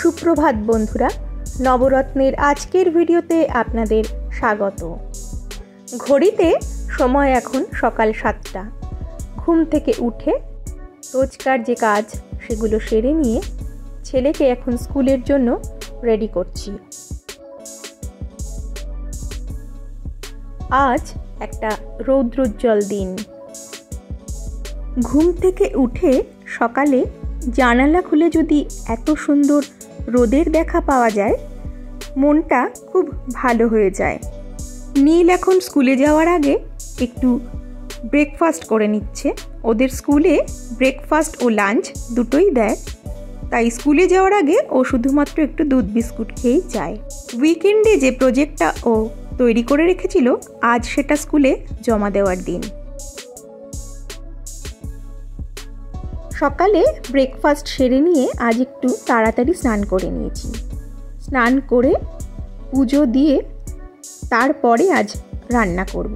সুপ্রভাত বন্ধুরা, নবরত্নের আজকের ভিডিওতে আপনাদের স্বাগত। ঘড়িতে সময় এখন সকাল 7টা। ঘুম থেকে উঠে রোজকার যে কাজ সেগুলো সেরে নিয়ে ছেলেকে এখন স্কুলের জন্য রেডি করছি। আজ একটা রৌদ্রোজ্জ্বল দিন। ঘুম থেকে উঠে সকালে জানালা খুলে যদি এত সুন্দর রোদের দেখা পাওয়া যায়, মনটা খুব ভালো হয়ে যায়। নীল এখন স্কুলে যাওয়ার আগে একটু ব্রেকফাস্ট করে নিচ্ছে। ওদের স্কুলে ব্রেকফাস্ট ও লাঞ্চ দুটোই দেয়, তাই স্কুলে যাওয়ার আগে ও শুধুমাত্র একটু দুধ বিস্কুট খেয়েই যায়। উইকেন্ডে যে প্রজেক্টটা ও তৈরি করে রেখেছিল, আজ সেটা স্কুলে জমা দেওয়ার দিন। সকালে ব্রেকফাস্ট সেরে নিয়ে আজ একটু তাড়াতাড়ি স্নান করে নিয়েছি। স্নান করে পুজো দিয়ে তারপরে আজ রান্না করব।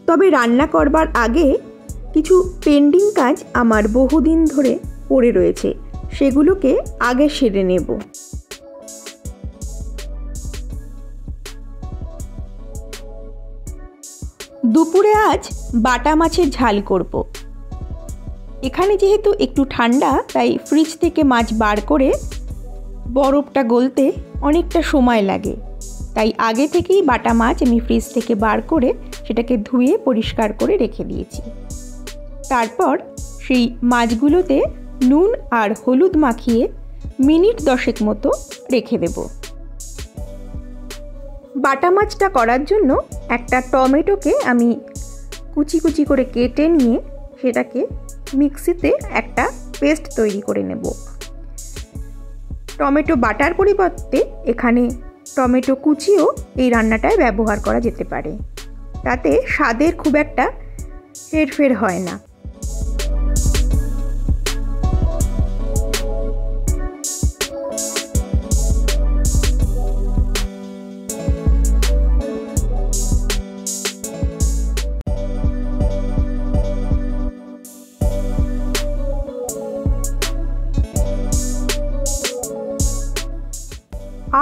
তবে রান্না করবার আগে কিছু পেন্ডিং কাজ আমার বহুদিন ধরে পড়ে রয়েছে, সেগুলোকে আগে সেরে নেব। দুপুরে আজ বাটা মাছের ঝাল করব। এখানে যেহেতু একটু ঠান্ডা, তাই ফ্রিজ থেকে মাছ বার করে বরফটা গলতে অনেকটা সময় লাগে, তাই আগে থেকেই বাটা মাছ আমি ফ্রিজ থেকে বার করে সেটাকে ধুয়ে পরিষ্কার করে রেখে দিয়েছি। তারপর সেই মাছগুলোতে নুন আর হলুদ মাখিয়ে মিনিট 10 মতো রেখে দেব। বাটা মাছটা করার জন্য একটা টমেটোকে আমি কুচি কুচি করে কেটে নিয়ে সেটাকে মিক্সিতে একটা পেস্ট তৈরি করে নেব। টমেটো বাটার পরিবর্তে এখানে টমেটো কুচিও এই রান্নাটায় ব্যবহার করা যেতে পারে, তাতে স্বাদের খুব একটা হেরফের হয় না।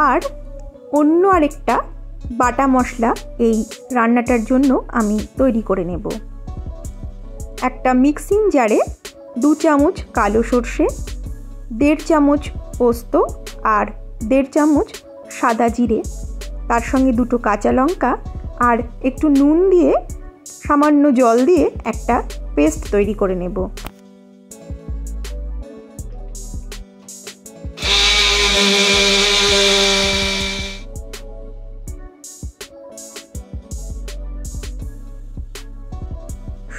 আর অন্য আরেকটা বাটা মশলা এই রান্নাটার জন্য আমি তৈরি করে নেব। একটা মিক্সিং জারে 2 চামচ কালো সর্ষে, 1.5 চামচ পোস্ত আর 1.5 চামচ সাদা জিরে, তার সঙ্গে 2টো কাঁচা লঙ্কা আর একটু নুন দিয়ে সামান্য জল দিয়ে একটা পেস্ট তৈরি করে নেব।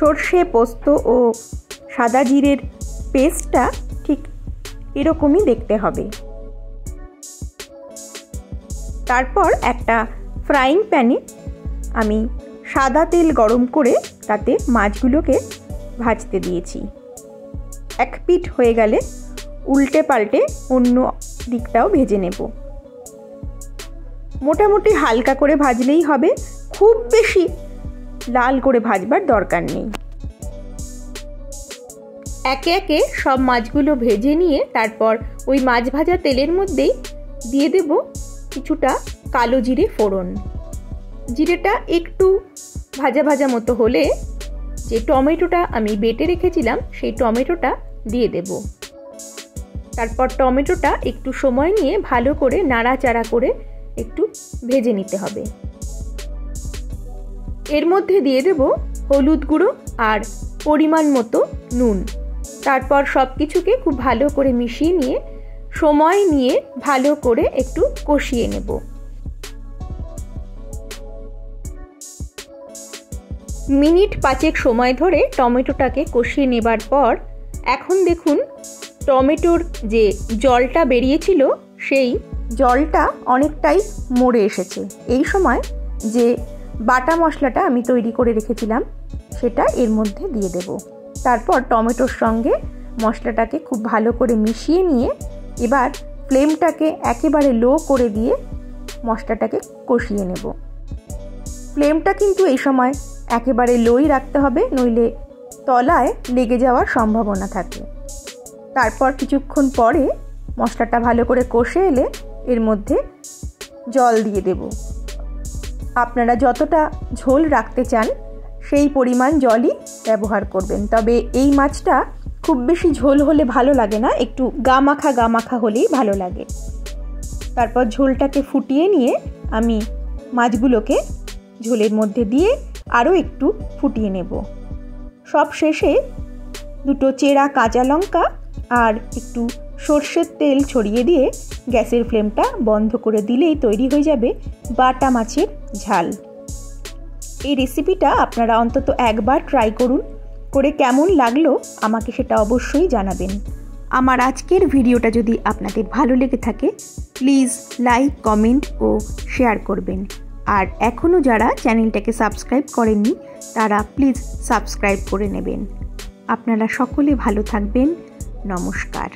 সর্ষে, পোস্ত ও সাদা জিরের পেস্টটা ঠিক এরকমই দেখতে হবে। তারপর একটা ফ্রাইং প্যানে আমি সাদা তেল গরম করে তাতে মাছগুলোকে ভাজতে দিয়েছি। এক পিঠ হয়ে গেলে উল্টে পাল্টে অন্য দিকটাও ভেজে নেব। মোটামুটি হালকা করে ভাজলেই হবে, খুব বেশি লাল করে ভাজবার দরকার নেই। একে একে সব মাছগুলো ভেজে নিয়ে তারপর ওই মাছ ভাজা তেলের মধ্যেই দিয়ে দেব কিছুটা কালো জিরে ফোড়ন। জিরেটা একটু ভাজা ভাজা মতো হলে যে টমেটোটা আমি বেটে রেখেছিলাম সেই টমেটোটা দিয়ে দেব। তারপর টমেটোটা একটু সময় নিয়ে ভালো করে নাড়াচাড়া করে একটু ভেজে নিতে হবে। এর মধ্যে দিয়ে দেব হলুদ গুঁড়ো আর পরিমাণ মতো নুন। তারপর সব কিছুকে খুব ভালো করে মিশিয়ে নিয়ে সময় নিয়ে ভালো করে একটু কষিয়ে নেব। মিনিট 5 সময় ধরে টমেটোটাকে কষিয়ে নেবার পর এখন দেখুন টমেটোর যে জলটা বেরিয়েছিল সেই জলটা অনেকটাই মরে এসেছে। এই সময় যে বাটা মশলাটা আমি তৈরি করে রেখেছিলাম সেটা এর মধ্যে দিয়ে দেব। তারপর টমেটোর সঙ্গে মশলাটাকে খুব ভালো করে মিশিয়ে নিয়ে এবার ফ্লেমটাকে একেবারে লো করে দিয়ে মশলাটাকে কষিয়ে নেব। ফ্লেমটা কিন্তু এই সময় একেবারে লোই রাখতে হবে, নইলে তলায় লেগে যাওয়ার সম্ভাবনা থাকে। তারপর কিছুক্ষণ পরে মশলাটা ভালো করে কষে এলে এর মধ্যে জল দিয়ে দেব। আপনারা যতটা ঝোল রাখতে চান সেই পরিমাণ জলই ব্যবহার করবেন। তবে এই মাছটা খুব বেশি ঝোল হলে ভালো লাগে না, একটু গা মাখা হলেই ভালো লাগে। তারপর ঝোলটাকে ফুটিয়ে নিয়ে আমি মাছগুলোকে ঝোলের মধ্যে দিয়ে আরও একটু ফুটিয়ে নেব। সব শেষে দুটো চেরা কাঁচা লঙ্কা আর একটু সর্ষের তেল ছড়িয়ে দিয়ে গ্যাসের ফ্লেমটা বন্ধ করে দিলেই তৈরি হয়ে যাবে বাটা মাছের ঝাল। এই রেসিপিটা আপনারা অন্তত একবার ট্রাই করুন, করে কেমন লাগলো আমাকে সেটা অবশ্যই জানাবেন। আমার আজকের ভিডিওটা যদি আপনাদের ভালো লেগে থাকে প্লিজ লাইক, কমেন্ট ও শেয়ার করবেন। আর এখনও যারা চ্যানেলটাকে সাবস্ক্রাইব করেননি তারা প্লিজ সাবস্ক্রাইব করে নেবেন। আপনারা সকলে ভালো থাকবেন। নমস্কার।